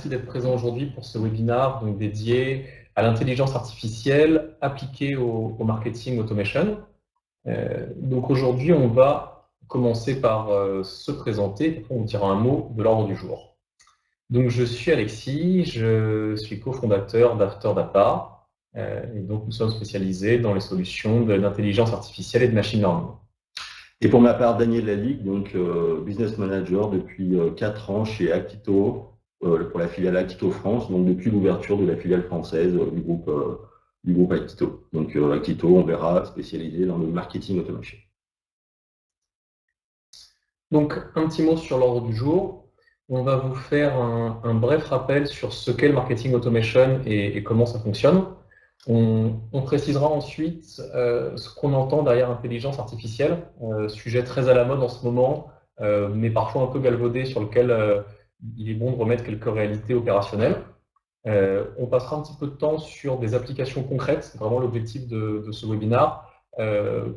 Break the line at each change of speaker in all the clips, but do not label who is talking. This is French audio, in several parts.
merci d'être présent aujourd'hui pour ce webinaire donc dédié à l'intelligence artificielle appliquée au marketing automation. Donc aujourd'hui, on va commencer par se présenter, on dira un mot de l'ordre du jour. Donc je suis Alexis, je suis cofondateur d'AfterData, et donc nous sommes spécialisés dans les solutions d'intelligence artificielle et de machine learning.
Et pour ma part, Daniel Lalique, donc business manager depuis 4 ans chez Actito, pour la filiale Actito France, donc depuis l'ouverture de la filiale française du groupe Actito. Donc Actito, on verra, spécialisé dans le marketing automation.
Donc un petit mot sur l'ordre du jour. On va vous faire un bref rappel sur ce qu'est le marketing automation et comment ça fonctionne. On précisera ensuite ce qu'on entend derrière intelligence artificielle, sujet très à la mode en ce moment, mais parfois un peu galvaudé, sur lequel il est bon de remettre quelques réalités opérationnelles. On passera un petit peu de temps sur des applications concrètes, c'est vraiment l'objectif de ce webinaire,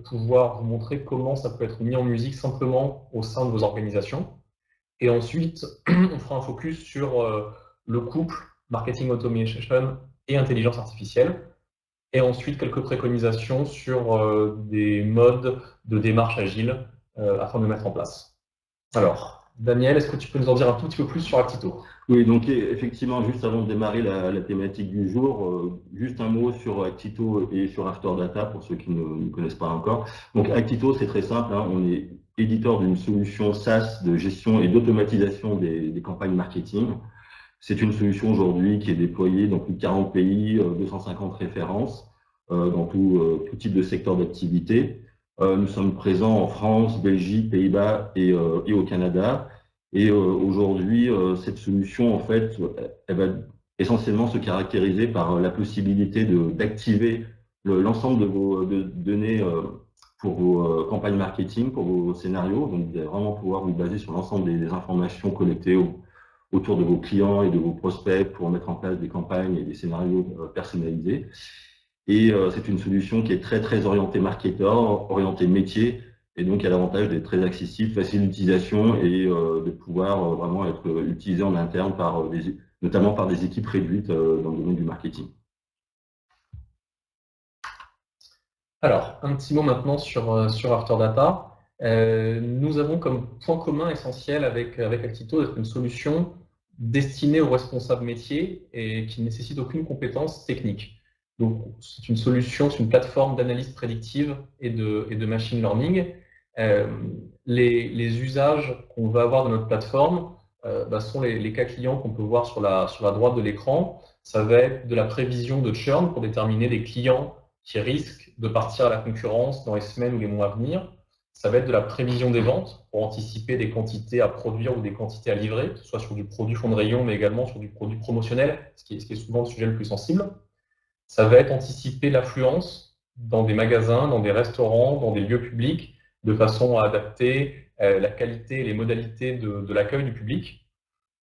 pouvoir vous montrer comment ça peut être mis en musique simplement au sein de vos organisations. Et ensuite, on fera un focus sur le couple marketing automation et intelligence artificielle. Et ensuite, quelques préconisations sur des modes de démarche agile afin de mettre en place. Alors, Daniel, est-ce que tu peux nous en dire un tout petit peu plus sur Actito?
Oui, donc effectivement, juste avant de démarrer la thématique du jour, juste un mot sur Actito et sur AfterData pour ceux qui ne connaissent pas encore. Donc Actito, c'est très simple, hein, on est éditeur d'une solution SaaS de gestion et d'automatisation des campagnes marketing. C'est une solution aujourd'hui qui est déployée dans plus de 40 pays, 250 références dans tout type de secteur d'activité. Nous sommes présents en France, Belgique, Pays-Bas et au Canada. Et aujourd'hui, cette solution, en fait, elle va essentiellement se caractériser par la possibilité d'activer l'ensemble de vos données pour vos campagnes marketing, pour vos scénarios. Donc, vous allez vraiment pouvoir vous baser sur l'ensemble des informations collectées autour de vos clients et de vos prospects pour mettre en place des campagnes et des scénarios personnalisés. Et c'est une solution qui est très orientée marketeur, orientée métier, et donc a l'avantage d'être très accessible, facile d'utilisation et de pouvoir vraiment être utilisé en interne notamment par des équipes réduites dans le domaine du marketing.
Alors, un petit mot maintenant sur AfterData. Nous avons comme point commun essentiel avec Actito d'être une solution destinée aux responsables métiers et qui ne nécessite aucune compétence technique. Donc, c'est une solution, c'est une plateforme d'analyse prédictive et de machine learning. Les usages qu'on va avoir de notre plateforme sont les cas clients qu'on peut voir sur la droite de l'écran. Ça va être de la prévision de churn pour déterminer des clients qui risquent de partir à la concurrence dans les semaines ou les mois à venir. Ça va être de la prévision des ventes pour anticiper des quantités à produire ou des quantités à livrer, que ce soit sur du produit fond de rayon, mais également sur du produit promotionnel, ce qui est souvent le sujet le plus sensible. Ça va être anticiper l'affluence dans des magasins, dans des restaurants, dans des lieux publics, de façon à adapter la qualité et les modalités de l'accueil du public.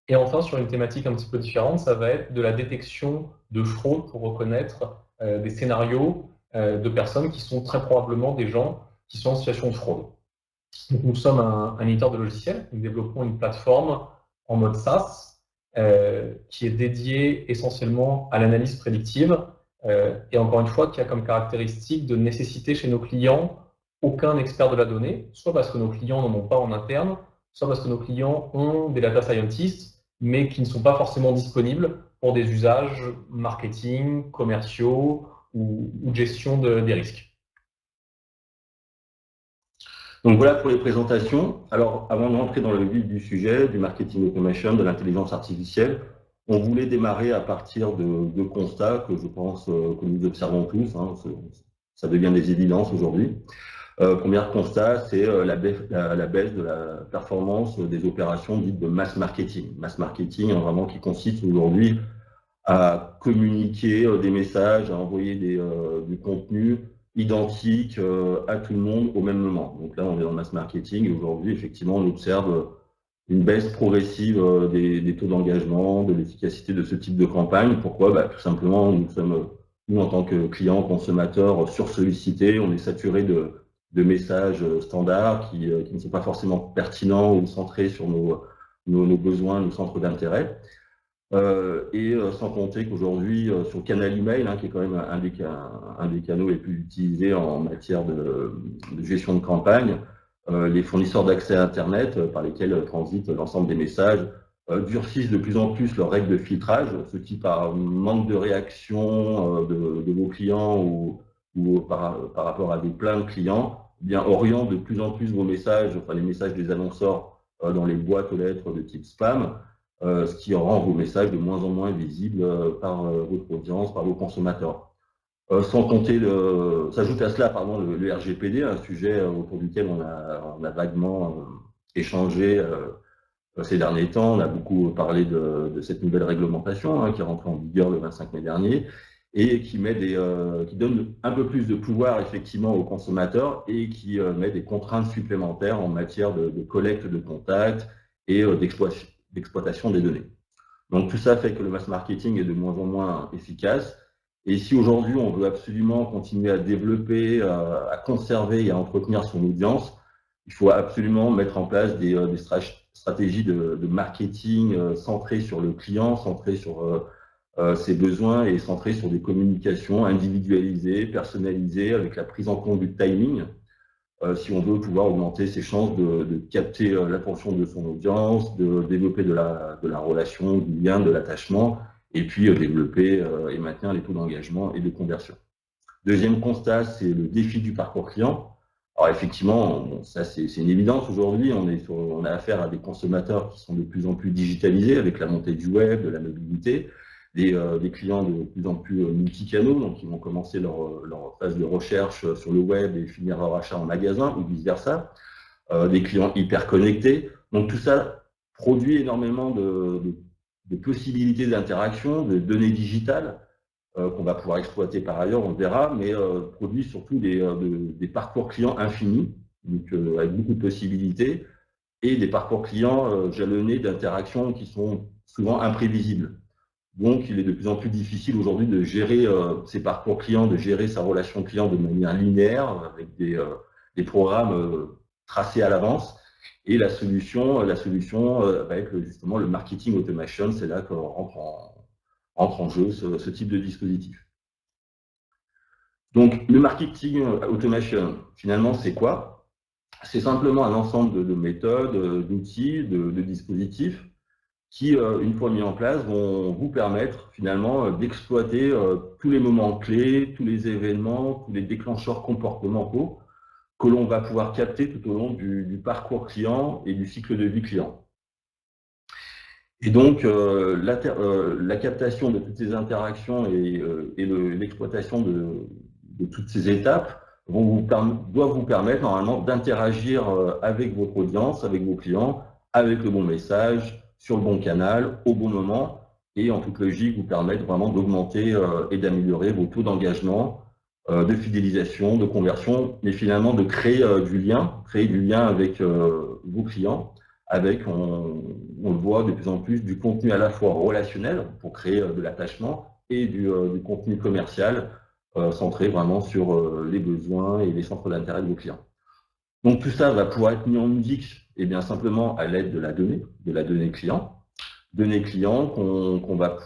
Et enfin, sur une thématique un petit peu différente, ça va être de la détection de fraude pour reconnaître des scénarios de personnes qui sont très probablement des gens qui sont en situation de fraude. Donc, nous sommes un éditeur de logiciels, nous développons une plateforme en mode SaaS qui est dédiée essentiellement à l'analyse prédictive et encore une fois qui a comme caractéristique de nécessiter chez nos clients aucun expert de la donnée, soit parce que nos clients n'en ont pas en interne, soit parce que nos clients ont des data scientists, mais qui ne sont pas forcément disponibles pour des usages marketing, commerciaux ou de gestion des risques.
Donc voilà pour les présentations. Alors avant de rentrer dans le vif du sujet, du marketing automation, de l'intelligence artificielle, on voulait démarrer à partir de constats que je pense que nous observons tous, hein, ça devient des évidences aujourd'hui. Premier constat, c'est la baisse de la performance des opérations dites de mass marketing. Mass marketing, hein, vraiment qui consiste aujourd'hui à communiquer des messages, à envoyer du contenu identique à tout le monde au même moment. Donc là, on est dans le mass marketing et aujourd'hui, effectivement, on observe une baisse progressive des taux d'engagement, de l'efficacité de ce type de campagne. Pourquoi? Tout simplement, nous, en tant que clients, consommateurs, sursollicités, on est saturé de messages standards qui ne sont pas forcément pertinents ou centrés sur nos besoins, nos centres d'intérêt. Sans compter qu'aujourd'hui, sur Canal Email, qui est quand même un des canaux les plus utilisés en matière de gestion de campagne, les fournisseurs d'accès à Internet par lesquels transitent l'ensemble des messages durcissent de plus en plus leurs règles de filtrage, ce qui, par manque de réaction de vos clients ou par rapport à des plaintes clients, eh bien, oriente de plus en plus vos messages, enfin les messages des annonceurs dans les boîtes aux lettres de type spam, ce qui rend vos messages de moins en moins visibles par votre audience, par vos consommateurs. Sans compter, s'ajoute à cela le RGPD, un sujet autour duquel on a vaguement échangé ces derniers temps. On a beaucoup parlé de cette nouvelle réglementation qui est rentrée en vigueur le 25 mai dernier et qui donne un peu plus de pouvoir effectivement aux consommateurs et qui met des contraintes supplémentaires en matière de collecte de contacts et d'exploitation des données. Donc tout ça fait que le mass marketing est de moins en moins efficace. Et si aujourd'hui on veut absolument continuer à développer, à conserver et à entretenir son audience, il faut absolument mettre en place des stratégies de marketing centrées sur le client, centrées sur ses besoins et centrées sur des communications individualisées, personnalisées, avec la prise en compte du timing, si on veut pouvoir augmenter ses chances de capter l'attention de son audience, de développer de la relation, du lien, de l'attachement, et puis développer et maintenir les taux d'engagement et de conversion. Deuxième constat, c'est le défi du parcours client. Alors effectivement, ça c'est une évidence aujourd'hui, on a affaire à des consommateurs qui sont de plus en plus digitalisés avec la montée du web, de la mobilité, des clients de plus en plus multicanaux, donc ils vont commencer leur phase de recherche sur le web et finir leur achat en magasin ou vice-versa, des clients hyper connectés. Donc tout ça produit énormément de possibilités d'interaction, de données digitales, qu'on va pouvoir exploiter par ailleurs, on verra, mais produit surtout des parcours clients infinis, donc avec beaucoup de possibilités, et des parcours clients jalonnés d'interactions qui sont souvent imprévisibles. Donc, il est de plus en plus difficile aujourd'hui de gérer ses parcours clients, de gérer sa relation client de manière linéaire, avec des programmes tracés à l'avance. Et la solution va être justement le marketing automation, c'est là qu'entre en jeu ce type de dispositif. Donc, le marketing automation, finalement, c'est quoi? C'est simplement un ensemble de méthodes, d'outils, de dispositifs qui, une fois mis en place, vont vous permettre finalement d'exploiter tous les moments clés, tous les événements, tous les déclencheurs comportementaux que l'on va pouvoir capter tout au long du parcours client et du cycle de vie client. Et donc, la captation de toutes ces interactions et l'exploitation de toutes ces étapes doivent vous permettre normalement d'interagir avec votre audience, avec vos clients, avec le bon message, sur le bon canal, au bon moment, et en toute logique vous permettre vraiment d'augmenter et d'améliorer vos taux d'engagement, de fidélisation, de conversion, mais finalement de créer du lien avec vos clients, avec, on le voit de plus en plus, du contenu à la fois relationnel pour créer de l'attachement et du contenu commercial centré vraiment sur les besoins et les centres d'intérêt de vos clients. Donc tout ça va pouvoir être mis en musique et bien simplement à l'aide de la donnée client. Données clients qu'on va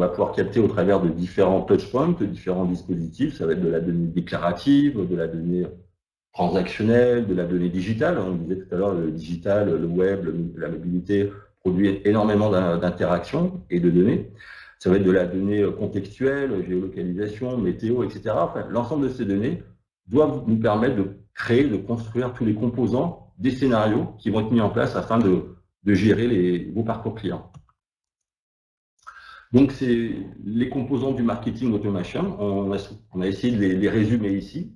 pouvoir capter au travers de différents touchpoints, de différents dispositifs. Ça va être de la donnée déclarative, de la donnée transactionnelle, de la donnée digitale. On disait tout à l'heure, le digital, le web, la mobilité produit énormément d'interactions et de données. Ça va être de la donnée contextuelle, géolocalisation, météo, etc. Enfin, l'ensemble de ces données doivent nous permettre de créer, de construire tous les composants des scénarios qui vont être mis en place afin de gérer vos parcours clients. Donc, c'est les composants du marketing automation. On a essayé de les résumer ici.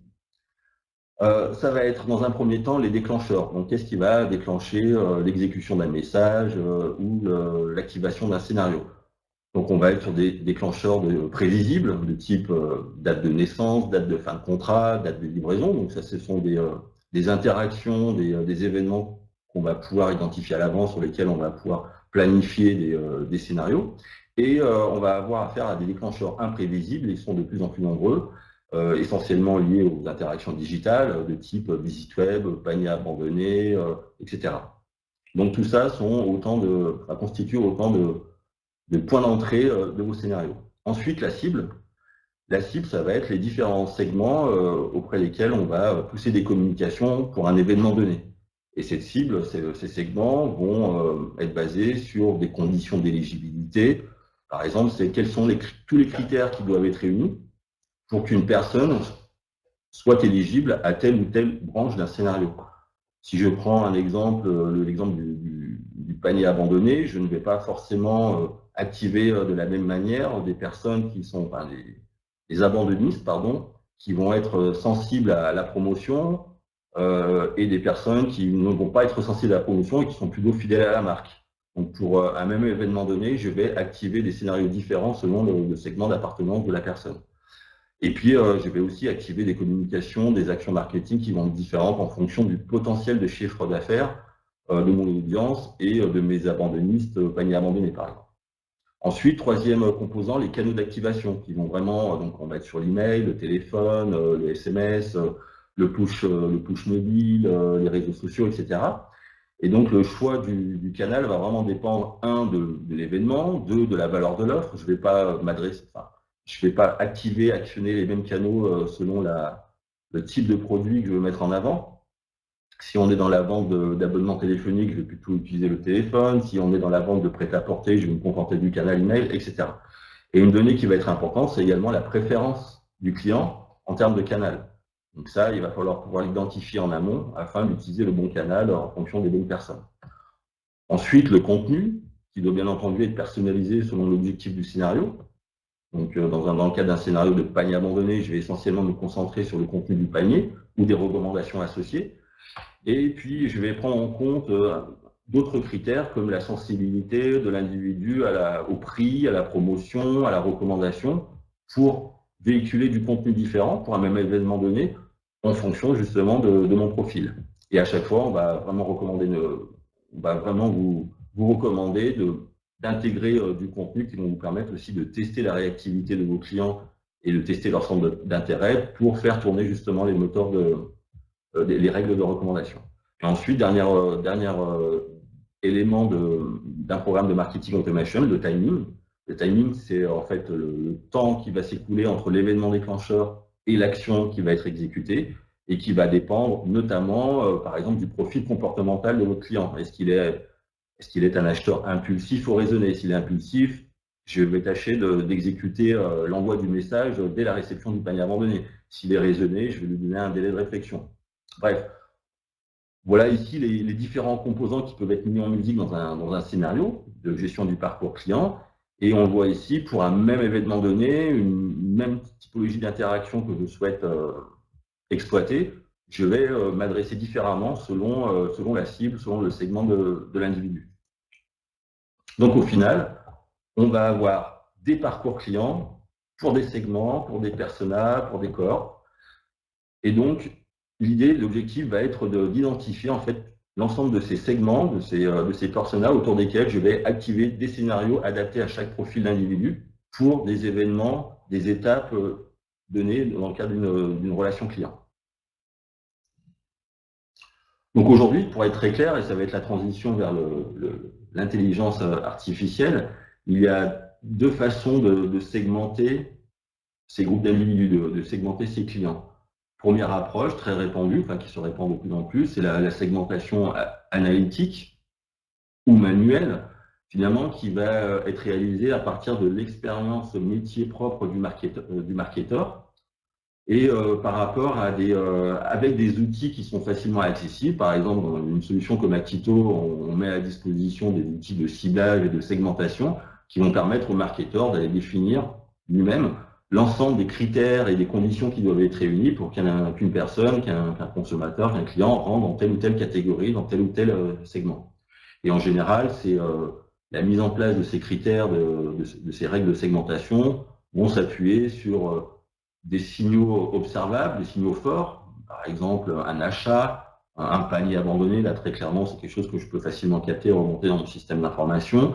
Ça va être dans un premier temps les déclencheurs. Donc, qu'est-ce qui va déclencher l'exécution d'un message ou l'activation d'un scénario? Donc, on va être sur des déclencheurs prévisibles de type date de naissance, date de fin de contrat, date de livraison. Donc, ça, ce sont des interactions, des événements qu'on va pouvoir identifier à l'avance, sur lesquels on va pouvoir planifier des scénarios. Et on va avoir affaire à des déclencheurs imprévisibles, ils sont de plus en plus nombreux, essentiellement liés aux interactions digitales de type visite web, panier abandonné, etc. Donc tout ça constitue autant point d'entrée de vos scénarios. Ensuite, la cible. La cible, ça va être les différents segments auprès desquels on va pousser des communications pour un événement donné. Et cette cible, ces segments vont être basés sur des conditions d'éligibilité. Par exemple, c'est quels sont tous les critères qui doivent être réunis pour qu'une personne soit éligible à telle ou telle branche d'un scénario. Si je prends un exemple, l'exemple du panier abandonné, je ne vais pas forcément activer de la même manière des personnes qui sont, enfin, des abandonnistes, pardon, qui vont être sensibles à la promotion et des personnes qui ne vont pas être sensibles à la promotion et qui sont plutôt fidèles à la marque. Donc pour un même événement donné, je vais activer des scénarios différents selon le segment d'appartenance de la personne. Et puis, je vais aussi activer des communications, des actions marketing qui vont être différentes en fonction du potentiel de chiffre d'affaires de mon audience et de mes abandonnistes, paniers abandonnés par exemple. Ensuite, troisième composant, les canaux d'activation qui vont vraiment, donc on va être sur l'email, le téléphone, le SMS, le push mobile, les réseaux sociaux, etc. Et donc le choix du canal va vraiment dépendre, un, de l'événement, deux, de la valeur de l'offre. Je ne vais pas m'adresser, enfin, je ne vais pas actionner les mêmes canaux selon le type de produit que je veux mettre en avant. Si on est dans la vente d'abonnements téléphoniques, je vais plutôt utiliser le téléphone. Si on est dans la vente de prêt-à-porter, je vais me contenter du canal email, etc. Et une donnée qui va être importante, c'est également la préférence du client en termes de canal. Donc ça, il va falloir pouvoir l'identifier en amont afin d'utiliser le bon canal en fonction des bonnes personnes. Ensuite, le contenu, qui doit bien entendu être personnalisé selon l'objectif du scénario. Donc, dans le cas d'un scénario de panier abandonné, je vais essentiellement me concentrer sur le contenu du panier ou des recommandations associées. Et puis, je vais prendre en compte d'autres critères comme la sensibilité de l'individu au prix, à la promotion, à la recommandation, pour véhiculer du contenu différent pour un même événement donné en fonction justement de mon profil. Et à chaque fois, on va vraiment vous recommander d'intégrer du contenu qui vont vous permettre aussi de tester la réactivité de vos clients et de tester leur centre d'intérêt pour faire tourner justement les moteurs les règles de recommandation. Et ensuite, dernier élément d'un programme de marketing automation, le timing. Le timing, c'est en fait le temps qui va s'écouler entre l'événement déclencheur et l'action qui va être exécutée et qui va dépendre notamment, par exemple, du profil comportemental de votre client. Est-ce qu'il est un acheteur impulsif ou raisonné? S'il est impulsif, je vais tâcher d'exécuter l'envoi du message dès la réception du panier abandonné. S'il est raisonné, je vais lui donner un délai de réflexion. Bref, voilà ici les différents composants qui peuvent être mis en musique dans un scénario de gestion du parcours client. Et on voit ici, pour un même événement donné, une même typologie d'interaction que je souhaite exploiter, je vais m'adresser différemment selon la cible, selon le segment de l'individu. Donc au final, on va avoir des parcours clients pour des segments, pour des personas, pour des corps. Et donc, l'objectif va être d'identifier en fait l'ensemble de ces segments, de ces personas autour desquels je vais activer des scénarios adaptés à chaque profil d'individu pour des événements, des étapes données dans le cadre d'une relation client. Donc aujourd'hui, pour être très clair, et ça va être la transition vers l'intelligence artificielle, il y a deux façons de segmenter ces groupes d'individus, de segmenter ces clients. Première approche très répandue, enfin qui se répand de plus en plus, c'est la segmentation analytique ou manuelle, finalement, qui va être réalisée à partir de l'expérience métier propre du marketeur et par rapport à avec des outils qui sont facilement accessibles. Par exemple, dans une solution comme Actito, on met à disposition des outils de ciblage et de segmentation qui vont permettre au marketeur d'aller définir lui-même l'ensemble des critères et des conditions qui doivent être réunis pour qu'une personne, qu'un consommateur, qu'un client rentre dans telle ou telle catégorie, dans tel ou tel segment. Et en général, c'est la mise en place de ces critères, de ces règles de segmentation vont s'appuyer sur des signaux observables, des signaux forts, par exemple un achat, un panier abandonné, là très clairement c'est quelque chose que je peux facilement capter et remonter dans mon système d'information.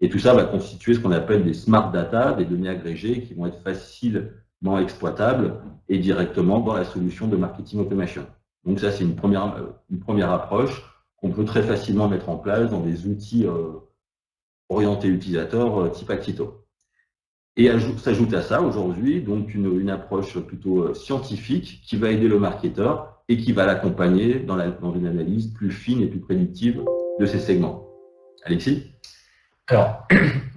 Et tout ça va constituer ce qu'on appelle des smart data, des données agrégées qui vont être facilement exploitables et directement dans la solution de marketing automation. Donc ça, c'est une première approche qu'on peut très facilement mettre en place dans des outils orienté utilisateur type Actito. Et s'ajoute à ça aujourd'hui donc une approche plutôt scientifique qui va aider le marketeur et qui va l'accompagner dans une analyse plus fine et plus prédictive de ces segments. Alexis?
Alors,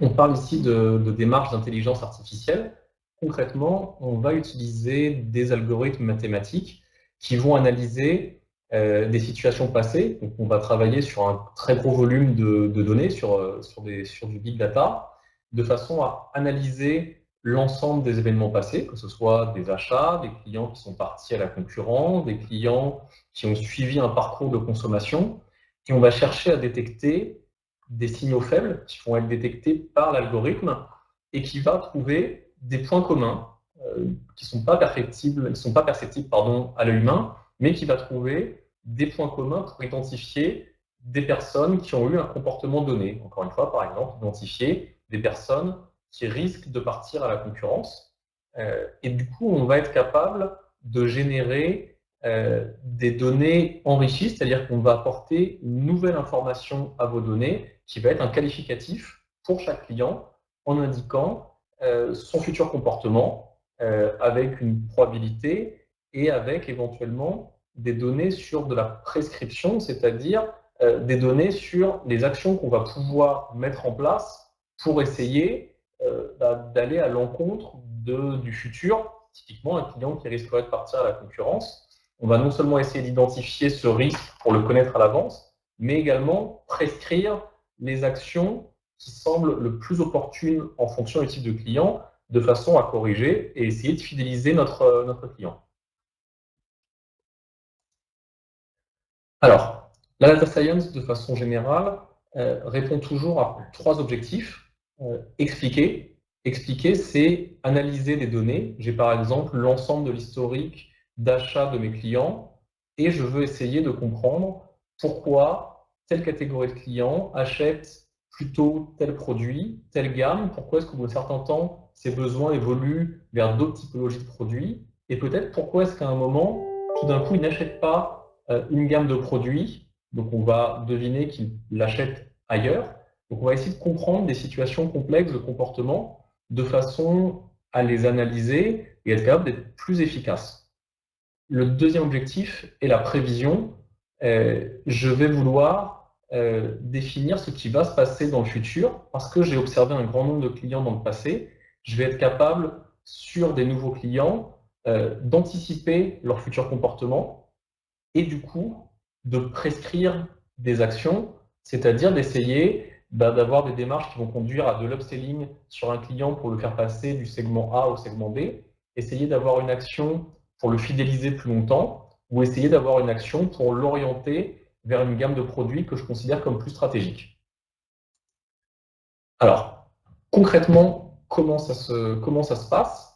on parle ici de démarches d'intelligence artificielle. Concrètement, on va utiliser des algorithmes mathématiques qui vont analyser des situations passées. Donc, on va travailler sur un très gros volume de données, sur du big data, de façon à analyser l'ensemble des événements passés, que ce soit des achats, des clients qui sont partis à la concurrence, des clients qui ont suivi un parcours de consommation, et on va chercher à détecter des signaux faibles qui vont être détectés par l'algorithme et qui va trouver des points communs qui ne sont pas perceptibles, à l'œil humain, mais qui va trouver des points communs pour identifier des personnes qui ont eu un comportement donné. Encore une fois, par exemple, identifier des personnes qui risquent de partir à la concurrence. Et du coup, on va être capable de générer des données enrichies, c'est-à-dire qu'on va apporter une nouvelle information à vos données qui va être un qualificatif pour chaque client en indiquant son futur comportement avec une probabilité et avec éventuellement des données sur de la prescription, c'est-à-dire des données sur les actions qu'on va pouvoir mettre en place pour essayer d'aller à l'encontre du futur, typiquement un client qui risquerait de partir à la concurrence. On va non seulement essayer d'identifier ce risque pour le connaître à l'avance, mais également prescrire les actions qui semblent le plus opportunes en fonction du type de client, de façon à corriger et essayer de fidéliser notre client. Alors, la data science, de façon générale, répond toujours à trois objectifs. Expliquer. Expliquer, c'est analyser des données. J'ai par exemple l'ensemble de l'historique d'achat de mes clients et je veux essayer de comprendre pourquoi telle catégorie de clients achète plutôt tel produit, telle gamme, pourquoi est-ce qu'au bout d'un certain temps, ces besoins évoluent vers d'autres typologies de produits, et peut-être pourquoi est-ce qu'à un moment, tout d'un coup, ils n'achètent pas une gamme de produits, donc on va deviner qu'ils l'achètent ailleurs. Donc on va essayer de comprendre des situations complexes de comportement de façon à les analyser et être capable d'être plus efficace. Le deuxième objectif est la prévision. Je vais vouloir définir ce qui va se passer dans le futur parce que j'ai observé un grand nombre de clients dans le passé. Je vais être capable, sur des nouveaux clients, d'anticiper leur futur comportement et du coup de prescrire des actions, c'est-à-dire d'essayer d'avoir des démarches qui vont conduire à de l'upselling sur un client pour le faire passer du segment A au segment B, essayer d'avoir une action pour le fidéliser plus longtemps, ou essayer d'avoir une action pour l'orienter vers une gamme de produits que je considère comme plus stratégique. Alors, concrètement, comment ça se passe?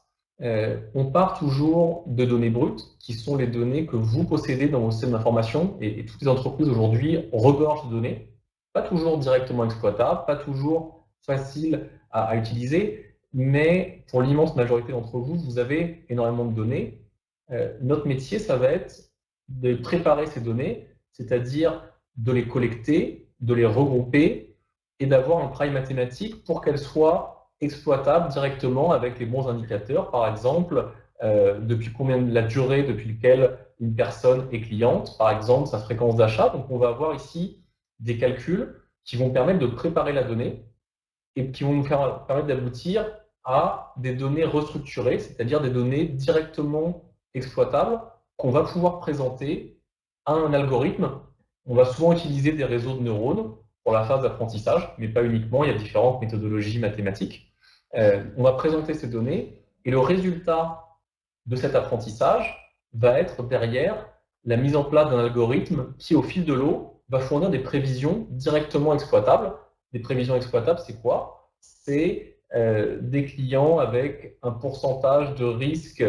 On part toujours de données brutes, qui sont les données que vous possédez dans vos systèmes d'information, et toutes les entreprises aujourd'hui regorgent de données, pas toujours directement exploitables, pas toujours faciles à utiliser, mais pour l'immense majorité d'entre vous, vous avez énormément de données. Notre métier, ça va être de préparer ces données, c'est-à-dire de les collecter, de les regrouper et d'avoir un travail mathématique pour qu'elles soient exploitables directement avec les bons indicateurs. Par exemple, depuis combien de la durée depuis laquelle une personne est cliente, par exemple sa fréquence d'achat. Donc on va avoir ici des calculs qui vont permettre de préparer la donnée et qui vont nous permettre d'aboutir à des données restructurées, c'est-à-dire des données directement exploitables qu'on va pouvoir présenter à un algorithme. On va souvent utiliser des réseaux de neurones pour la phase d'apprentissage, mais pas uniquement, il y a différentes méthodologies mathématiques. On va présenter ces données et le résultat de cet apprentissage va être derrière la mise en place d'un algorithme qui, au fil de l'eau, va fournir des prévisions directement exploitables. Des prévisions exploitables, c'est quoi? C'est des clients avec un pourcentage de risque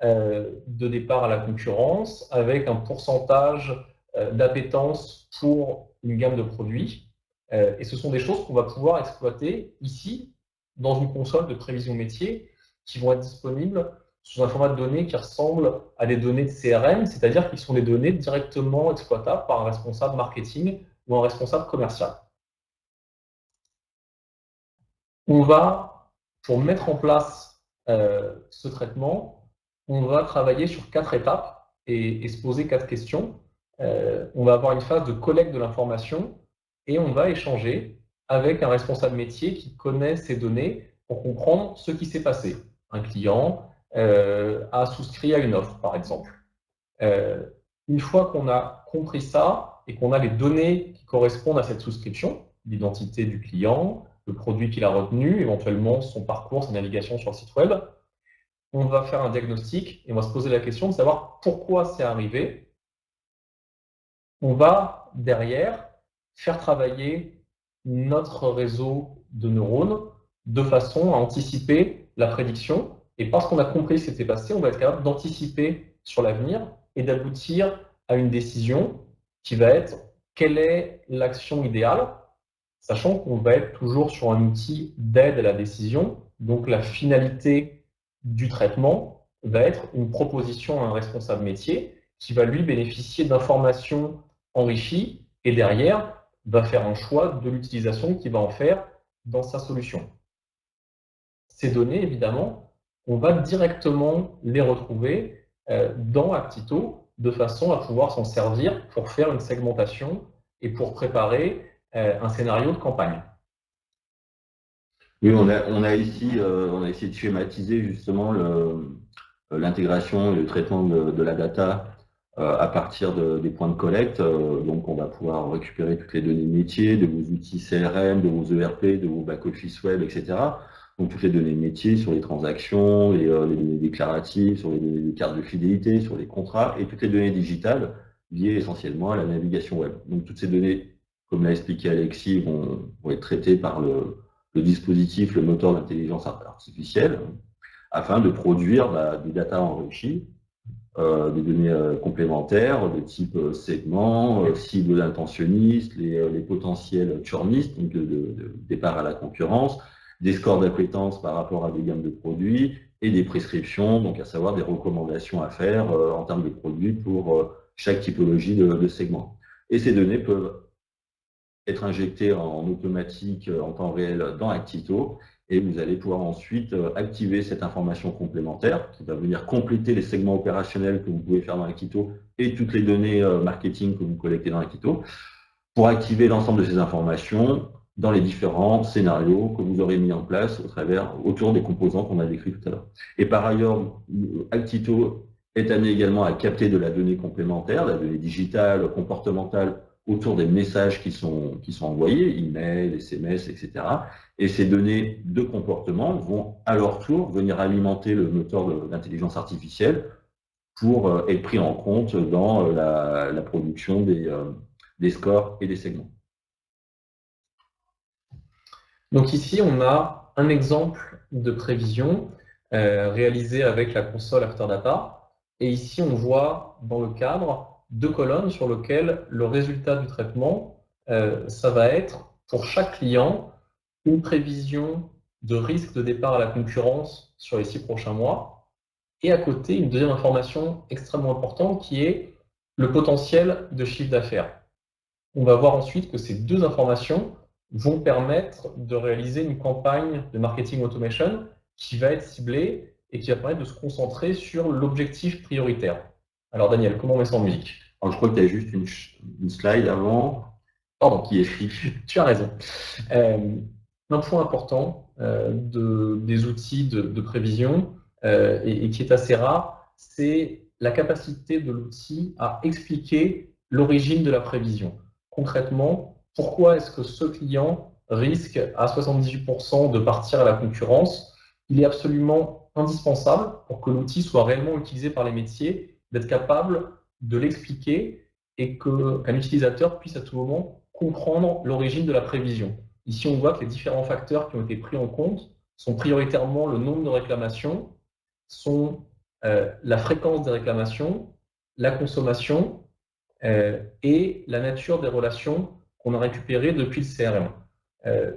de départ à la concurrence, avec un pourcentage d'appétence pour une gamme de produits. Et ce sont des choses qu'on va pouvoir exploiter ici, dans une console de prévision métier, qui vont être disponibles sous un format de données qui ressemble à des données de CRM, c'est-à-dire qui sont des données directement exploitables par un responsable marketing ou un responsable commercial. Pour mettre en place ce traitement, on va travailler sur 4 étapes et se poser 4 questions. On va avoir une phase de collecte de l'information et on va échanger avec un responsable métier qui connaît ces données pour comprendre ce qui s'est passé. Un client a souscrit à une offre, par exemple. Une fois qu'on a compris ça et qu'on a les données qui correspondent à cette souscription, l'identité du client, le produit qu'il a retenu, éventuellement son parcours, sa navigation sur le site web, on va faire un diagnostic et on va se poser la question de savoir pourquoi c'est arrivé. On va derrière faire travailler notre réseau de neurones de façon à anticiper la prédiction. Et parce qu'on a compris ce qui s'était passé, on va être capable d'anticiper sur l'avenir et d'aboutir à une décision qui va être quelle est l'action idéale, sachant qu'on va être toujours sur un outil d'aide à la décision. Donc la finalité du traitement va être une proposition à un responsable métier qui va lui bénéficier d'informations enrichies et derrière va faire un choix de l'utilisation qu'il va en faire dans sa solution. Ces données, évidemment, on va directement les retrouver dans Actito de façon à pouvoir s'en servir pour faire une segmentation et pour préparer un scénario de campagne.
Oui, on a ici, on a essayé de schématiser justement l'intégration et le traitement de la data à partir des points de collecte. Donc, on va pouvoir récupérer toutes les données métiers de vos outils CRM, de vos ERP, de vos back-office web, etc. Donc, toutes les données métiers sur les transactions, les données déclaratives, sur les cartes de fidélité, sur les contrats et toutes les données digitales liées essentiellement à la navigation web. Donc, toutes ces données, comme l'a expliqué Alexis, vont être traitées par le dispositif, le moteur d'intelligence artificielle, afin de produire des data enrichies, des données complémentaires de type segment, cible intentionniste, les potentiels churnistes, donc de départ à la concurrence, des scores d'appétence par rapport à des gammes de produits et des prescriptions, donc à savoir des recommandations à faire en termes de produits pour chaque typologie de segment. Et ces données peuvent être injectées en automatique en temps réel dans Actito et vous allez pouvoir ensuite activer cette information complémentaire qui va venir compléter les segments opérationnels que vous pouvez faire dans Actito et toutes les données marketing que vous collectez dans Actito pour activer l'ensemble de ces informations dans les différents scénarios que vous aurez mis en place autour des composants qu'on a décrits tout à l'heure. Et par ailleurs, Actito est amené également à capter de la donnée complémentaire, de la donnée digitale, comportementale, autour des messages qui sont envoyés, email, SMS, etc. Et ces données de comportement vont à leur tour venir alimenter le moteur d'intelligence artificielle pour être pris en compte dans la production des scores et des segments.
Donc ici, on a un exemple de prévision réalisé avec la console After Data. Et ici, on voit dans le cadre 2 colonnes sur lesquelles le résultat du traitement, ça va être pour chaque client une prévision de risque de départ à la concurrence sur les 6 prochains mois. Et à côté, une deuxième information extrêmement importante qui est le potentiel de chiffre d'affaires. On va voir ensuite que ces 2 informations vont permettre de réaliser une campagne de marketing automation qui va être ciblée et qui va permettre de se concentrer sur l'objectif prioritaire. Alors Daniel, comment on met ça en musique?
Alors, je crois que tu as juste une slide avant.
Pardon, qui est écrit. Tu as raison. Un point important des outils de prévision et qui est assez rare, c'est la capacité de l'outil à expliquer l'origine de la prévision. Concrètement, pourquoi est-ce que ce client risque à 78% de partir à la concurrence? Il est absolument indispensable pour que l'outil soit réellement utilisé par les métiers, d'être capable de l'expliquer et qu'un utilisateur puisse à tout moment comprendre l'origine de la prévision. Ici, on voit que les différents facteurs qui ont été pris en compte sont prioritairement le nombre de réclamations, sont la fréquence des réclamations, la consommation et la nature des relations qu'on a récupérées depuis le CRM.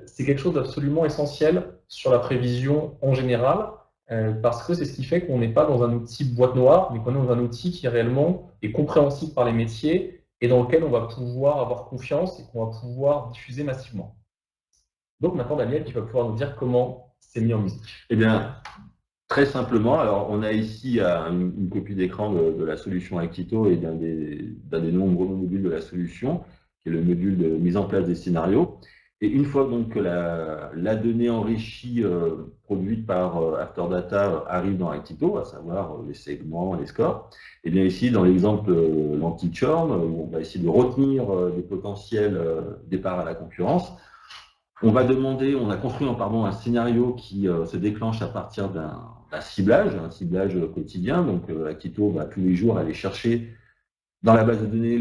C'est quelque chose d'absolument essentiel sur la prévision en général, parce que c'est ce qui fait qu'on n'est pas dans un outil boîte noire, mais qu'on est dans un outil qui réellement est compréhensible par les métiers et dans lequel on va pouvoir avoir confiance et qu'on va pouvoir diffuser massivement. Donc maintenant, Daniel, tu vas pouvoir nous dire comment c'est mis en musique.
Eh bien, très simplement, alors on a ici une copie d'écran de la solution Actito et d'un des nombreux modules de la solution, qui est le module de mise en place des scénarios. Et une fois donc que la donnée enrichie produite par Afterdata arrive dans Actito, à savoir les segments, les scores, et bien ici dans l'exemple l'anti-churn, où on va essayer de retenir des potentiels départs à la concurrence, on a construit un scénario qui se déclenche à partir un ciblage quotidien. Donc, Actito va tous les jours aller chercher dans la base de données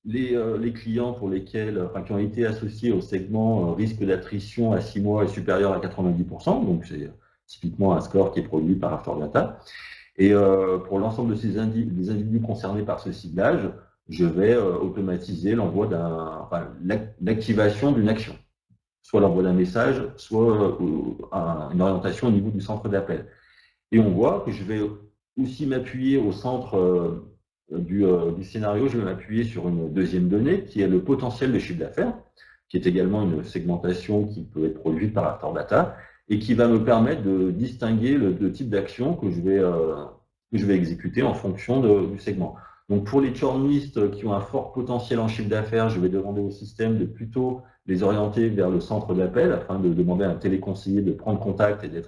les clients pour lesquels, qui ont été associés au segment risque d'attrition à 6 mois et supérieur à 90%. Donc, c'est typiquement un score qui est produit par Afterdata. Et pour l'ensemble de des individus concernés par ce ciblage, je vais automatiser l'envoi l'activation d'une action, soit l'envoi d'un message, soit une orientation au niveau du centre d'appel. Et on voit que je vais aussi m'appuyer au centre du scénario, je vais m'appuyer sur une deuxième donnée qui est le potentiel de chiffre d'affaires, qui est également une segmentation qui peut être produite par Afterdata et qui va me permettre de distinguer le type d'action que je vais exécuter en fonction du segment. Donc pour les churnistes qui ont un fort potentiel en chiffre d'affaires, je vais demander au système de plutôt les orienter vers le centre d'appel afin de demander à un téléconseiller de prendre contact et de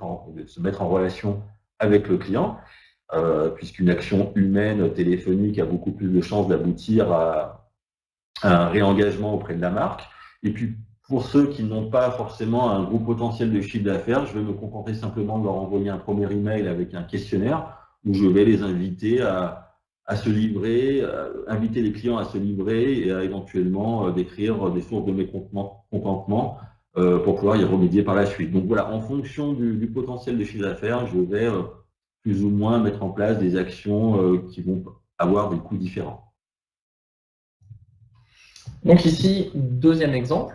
se mettre en relation avec le client, puisqu'une action humaine téléphonique a beaucoup plus de chances d'aboutir à un réengagement auprès de la marque. Et puis, pour ceux qui n'ont pas forcément un gros potentiel de chiffre d'affaires, je vais me contenter simplement de leur envoyer un premier email avec un questionnaire où je vais les inviter à se livrer, inviter les clients à se livrer et à éventuellement décrire des sources de mécontentement pour pouvoir y remédier par la suite. Donc voilà, en fonction du potentiel de chiffre d'affaires, je vais plus ou moins mettre en place des actions qui vont avoir des coûts différents.
Donc ici, deuxième exemple,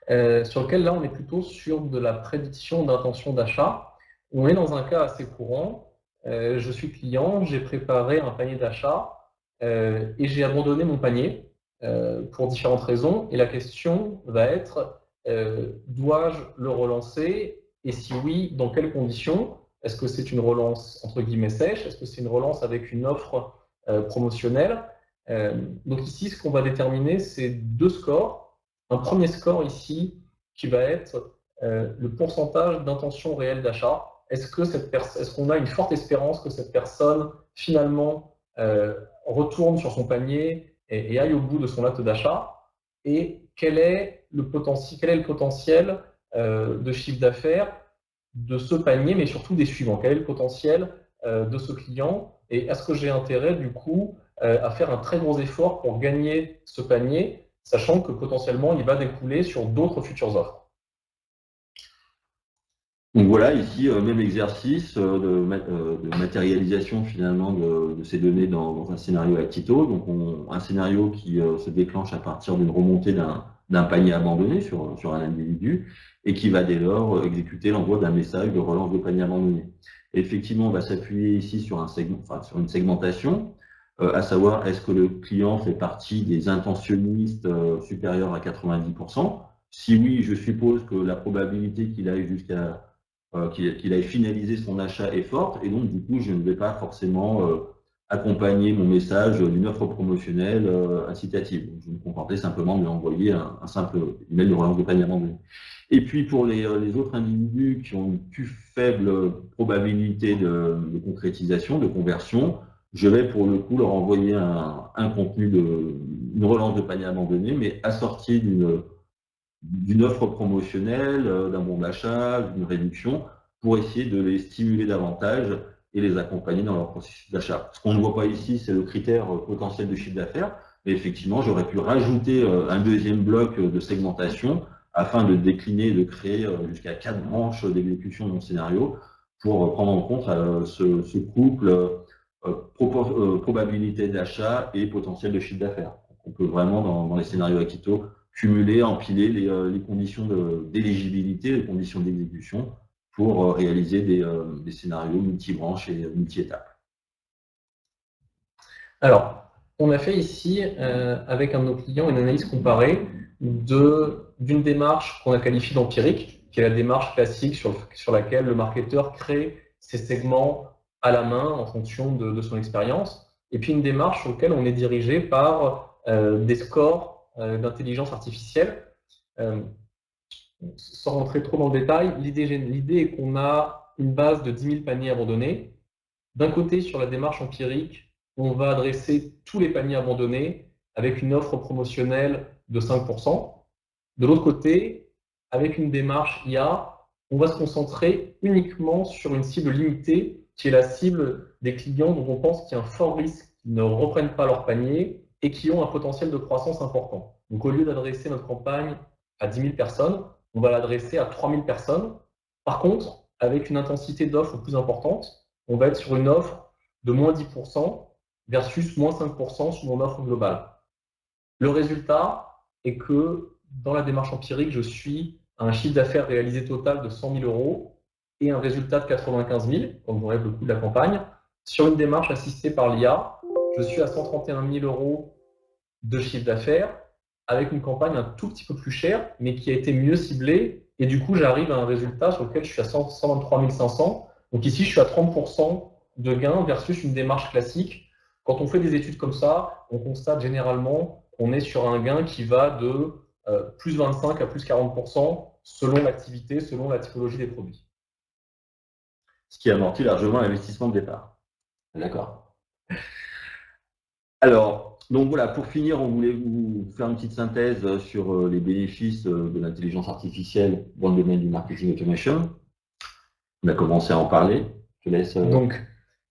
sur lequel là on est plutôt sur de la prédiction d'intention d'achat. On est dans un cas assez courant. Je suis client, j'ai préparé un panier d'achat et j'ai abandonné mon panier pour différentes raisons. Et la question va être, dois-je le relancer? Et si oui, dans quelles conditions? Est-ce que c'est une relance entre guillemets sèche? Est-ce que c'est une relance avec une offre promotionnelle? Donc ici, ce qu'on va déterminer, c'est deux scores. Un premier score ici qui va être le pourcentage d'intention réelle d'achat. Est-ce qu'on a une forte espérance que cette personne finalement retourne sur son panier et aille au bout de son acte d'achat? Et quel est le potentiel de chiffre d'affaires de ce panier, mais surtout des suivants? Quel est le potentiel de ce client? Et est-ce que j'ai intérêt du coup à faire un très gros effort pour gagner ce panier, sachant que potentiellement il va découler sur d'autres futures offres?
Donc voilà, ici, même exercice de matérialisation finalement de ces données dans un scénario Actito. Donc un scénario qui se déclenche à partir d'une remontée d'un panier abandonné sur un individu et qui va dès lors exécuter l'envoi d'un message de relance de panier abandonné. Et effectivement, on va s'appuyer ici sur sur une segmentation, à savoir est-ce que le client fait partie des intentionnistes supérieurs à 90%. Si oui, je suppose que la probabilité qu'il aille qu'il aille finaliser son achat est forte, et donc du coup je ne vais pas forcément accompagner mon message d'une offre promotionnelle incitative. Je vais me contenter simplement de lui envoyer un simple email de relance de panier abandonné. Et puis pour les autres individus qui ont une plus faible probabilité de concrétisation, de conversion, je vais pour le coup leur envoyer un contenu une relance de panier abandonné, mais assorti d'une offre promotionnelle, d'un bon d'achat, d'une réduction, pour essayer de les stimuler davantage et les accompagner dans leur processus d'achat. Ce qu'on ne voit pas ici, c'est le critère potentiel de chiffre d'affaires, mais effectivement, j'aurais pu rajouter un deuxième bloc de segmentation afin de décliner et de créer jusqu'à 4 branches d'exécution de mon scénario pour prendre en compte ce couple probabilité d'achat et potentiel de chiffre d'affaires. On peut vraiment, dans les scénarios Actito, cumuler, empiler les conditions d'éligibilité, les conditions d'exécution pour réaliser des scénarios multi-branches et multi-étapes.
Alors, On a fait ici, avec un de nos clients, une analyse comparée d'une démarche qu'on a qualifiée d'empirique, qui est la démarche classique sur laquelle le marketeur crée ses segments à la main en fonction de son expérience, et puis une démarche sur laquelle on est dirigé par des scores d'intelligence artificielle. Sans rentrer trop dans le détail, l'idée est qu'on a une base de 10 000 paniers abandonnés. D'un côté, sur la démarche empirique, on va adresser tous les paniers abandonnés avec une offre promotionnelle de 5%. De l'autre côté, avec une démarche IA, on va se concentrer uniquement sur une cible limitée, qui est la cible des clients dont on pense qu'il y a un fort risque qu'ils ne reprennent pas leur panier et qui ont un potentiel de croissance important. Donc, au lieu d'adresser notre campagne à 10 000 personnes, on va l'adresser à 3 000 personnes. Par contre, avec une intensité d'offre plus importante, on va être sur une offre de moins 10% versus moins 5% sur mon offre globale. Le résultat est que dans la démarche empirique, je suis à un chiffre d'affaires réalisé total de 100 000 euros et un résultat de 95 000, quand on enlève le coût de la campagne. Sur une démarche assistée par l'IA, je suis à 131 000 euros de chiffre d'affaires avec une campagne un tout petit peu plus chère, mais qui a été mieux ciblée. Et du coup, j'arrive à un résultat sur lequel je suis à 123 500. Donc ici, je suis à 30% de gain versus une démarche classique. Quand on fait des études comme ça, on constate généralement qu'on est sur un gain qui va de plus 25 à plus 40% selon l'activité, selon la typologie des produits.
Ce qui amortit largement l'investissement de départ. D'accord. Alors, donc voilà, pour finir, on voulait vous faire une petite synthèse sur les bénéfices de l'intelligence artificielle dans le domaine du marketing automation. On a commencé à en parler. Je te laisse.
Donc,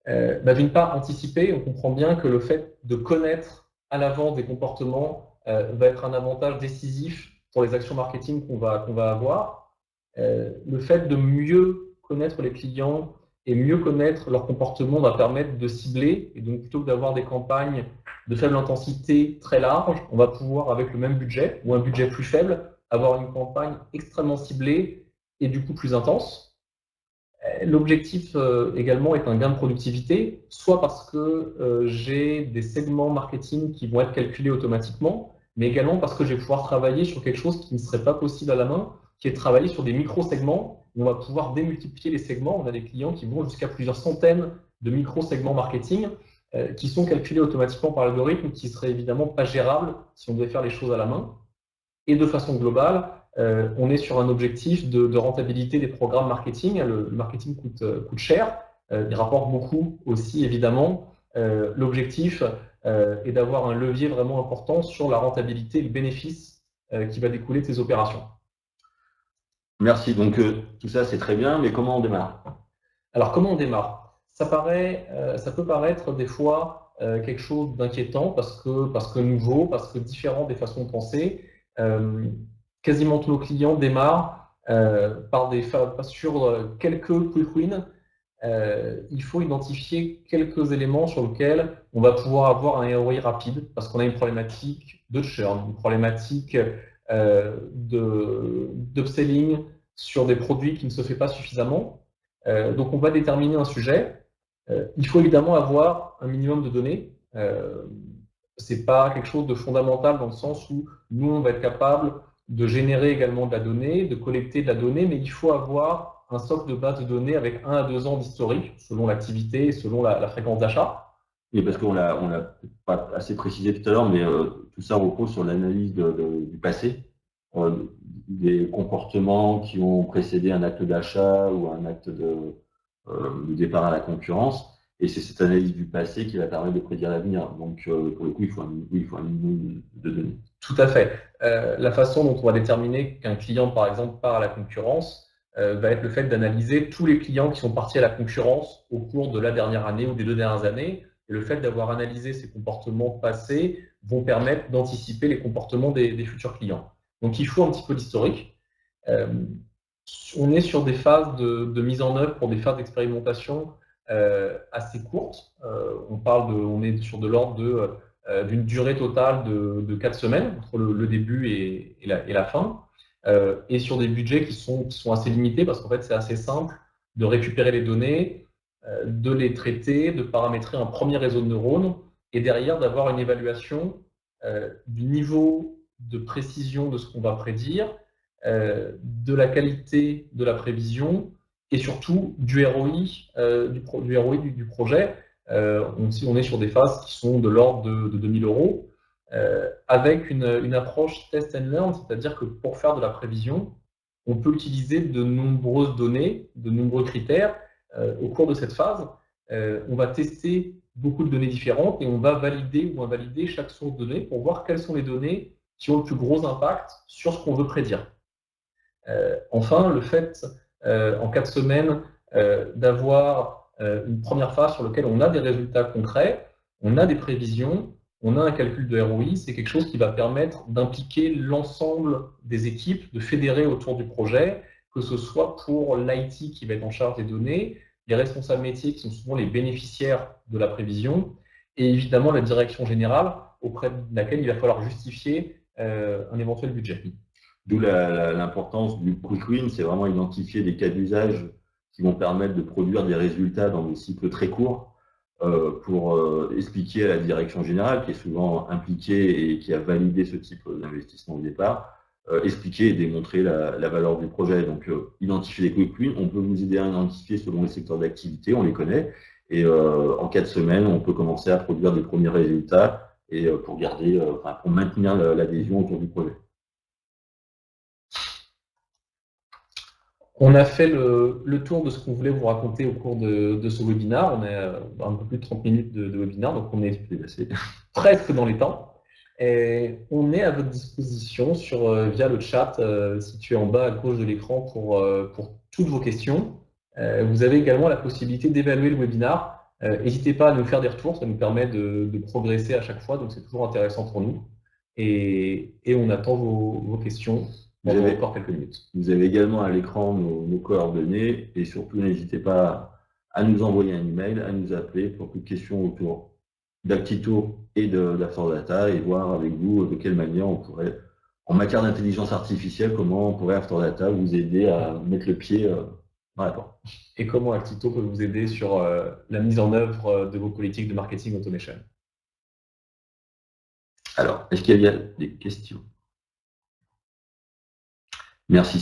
d'une part, anticiper, on comprend bien que le fait de connaître à l'avance des comportements va être un avantage décisif pour les actions marketing qu'on va avoir. Le fait de mieux connaître les clients et mieux connaître leur comportement va permettre de cibler. Et donc, plutôt que d'avoir des campagnes de faible intensité très larges, on va pouvoir, avec le même budget ou un budget plus faible, avoir une campagne extrêmement ciblée et du coup plus intense. L'objectif également est un gain de productivité, soit parce que j'ai des segments marketing qui vont être calculés automatiquement, mais également parce que je vais pouvoir travailler sur quelque chose qui ne serait pas possible à la main, qui est de travailler sur des micro-segments. On va pouvoir démultiplier les segments. On a des clients qui vont jusqu'à plusieurs centaines de micro-segments marketing qui sont calculés automatiquement par l'algorithme, qui ne seraient évidemment pas gérables si on devait faire les choses à la main. Et de façon globale, on est sur un objectif de rentabilité des programmes marketing. Le marketing coûte cher, il rapporte beaucoup aussi, évidemment. L'objectif est d'avoir un levier vraiment important sur la rentabilité et le bénéfice qui va découler de ces opérations.
Merci. Donc, tout ça, c'est très bien, mais comment on démarre?
Alors, comment on démarre? Ça peut paraître des fois quelque chose d'inquiétant parce que nouveau, parce que différent des façons de penser. Quasiment tous nos clients démarrent sur quelques quick wins. Il faut identifier quelques éléments sur lesquels on va pouvoir avoir un ROI rapide parce qu'on a une problématique de churn, une problématique d'upselling sur des produits qui ne se fait pas suffisamment. Donc on va déterminer un sujet. Il faut évidemment avoir un minimum de données. C'est pas quelque chose de fondamental dans le sens où nous, on va être capable de générer également de la donnée, de collecter de la donnée, mais il faut avoir un socle de base de données avec 1 à 2 ans d'historique, selon l'activité et selon la fréquence d'achat.
Et parce qu'on l'a pas assez précisé tout à l'heure, mais tout ça repose sur l'analyse du passé, des comportements qui ont précédé un acte d'achat ou un acte de départ à la concurrence. Et c'est cette analyse du passé qui va permettre de prédire l'avenir. Donc, pour le coup, il faut un minimum de données.
Tout à fait. La façon dont on va déterminer qu'un client, par exemple, part à la concurrence va être le fait d'analyser tous les clients qui sont partis à la concurrence au cours de la dernière année ou des 2 dernières années. Et le fait d'avoir analysé ces comportements passés vont permettre d'anticiper les comportements des futurs clients. Donc, il faut un petit peu d'historique. On est sur des phases de mise en œuvre pour des phases d'expérimentation assez courtes. On est sur de l'ordre d'une durée totale de 4 semaines entre le début et la fin, et sur des budgets qui sont assez limités parce qu'en fait c'est assez simple de récupérer les données, de les traiter, de paramétrer un premier réseau de neurones et derrière d'avoir une évaluation du niveau de précision de ce qu'on va prédire, de la qualité de la prévision et surtout du ROI, du ROI du projet. On est sur des phases qui sont de l'ordre de 2000 euros, avec une approche test and learn, c'est-à-dire que pour faire de la prévision, on peut utiliser de nombreuses données, de nombreux critères au cours de cette phase. On va tester beaucoup de données différentes et on va valider ou invalider chaque source de données pour voir quelles sont les données qui ont le plus gros impact sur ce qu'on veut prédire. Enfin, le fait, en 4 semaines, d'avoir une première phase sur laquelle on a des résultats concrets, on a des prévisions, on a un calcul de ROI, c'est quelque chose qui va permettre d'impliquer l'ensemble des équipes, de fédérer autour du projet, que ce soit pour l'IT qui va être en charge des données, les responsables métiers qui sont souvent les bénéficiaires de la prévision, et évidemment la direction générale auprès de laquelle il va falloir justifier un éventuel budget.
D'où l'importance du quick win, c'est vraiment identifier des cas d'usage qui vont permettre de produire des résultats dans des cycles très courts pour expliquer à la direction générale, qui est souvent impliquée et qui a validé ce type d'investissement au départ, expliquer et démontrer la valeur du projet. Donc, identifier des quick wins, on peut vous aider à identifier selon les secteurs d'activité, on les connaît, et en 4 semaines, on peut commencer à produire des premiers résultats et pour maintenir l'adhésion autour du projet.
On a fait le tour de ce qu'on voulait vous raconter au cours de ce webinaire. On est un peu plus de 30 minutes de webinaire, donc on est presque dans les temps. Et on est à votre disposition via le chat situé en bas à gauche de l'écran pour toutes vos questions. Vous avez également la possibilité d'évaluer le webinaire. N'hésitez pas à nous faire des retours, ça nous permet de progresser à chaque fois, donc c'est toujours intéressant pour nous. Et on attend vos questions. Vous avez encore quelques minutes.
Vous avez également à l'écran nos coordonnées et surtout n'hésitez pas à nous envoyer un email, à nous appeler pour toute question autour d'Actito et d'Afterdata et voir avec vous de quelle manière on pourrait, en matière d'intelligence artificielle, comment pourrait Afterdata vous aider à mettre le pied dans la porte.
Et comment Actito peut vous aider sur la mise en œuvre de vos politiques de marketing automation.
Alors, est-ce qu'il y a des questions? Merci.